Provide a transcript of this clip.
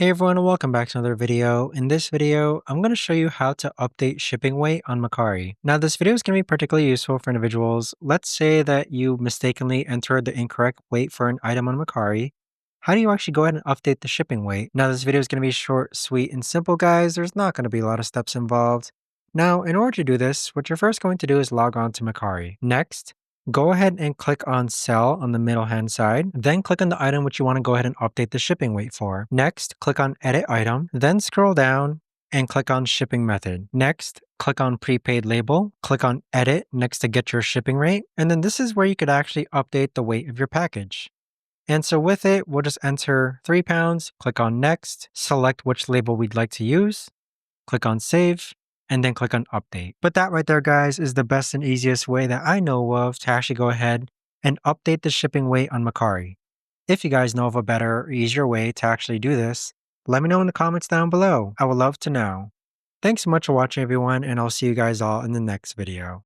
Hey everyone, and welcome back to another video. In this video, I'm going to show you how to update shipping weight on Mercari. Now, this video is going to be particularly useful for individuals. Let's say that you mistakenly entered the incorrect weight for an item on Mercari. How do you actually go ahead and update the shipping weight? Now, this video is going to be short, sweet, and simple, guys. There's not going to be a lot of steps involved. Now, in order to do this, what you're first going to do is log on to Mercari. Next, go ahead and click on Sell on the middle hand side, then click on the item which you want to go ahead and update the shipping weight for. Next, click on Edit Item, then scroll down and click on Shipping Method. Next, click on Prepaid Label, click on Edit next to get your shipping rate, and then this is where you could actually update the weight of your package. And so with it, we'll just enter 3 pounds, click on Next, select which label we'd like to use, click on Save, and then click on Update. But that right there, guys, is the best and easiest way that I know of to actually go ahead and update the shipping weight on Mercari. If you guys know of a better or easier way to actually do this, let me know in the comments down below. I would love to know. Thanks so much for watching, everyone, and I'll see you guys all in the next video.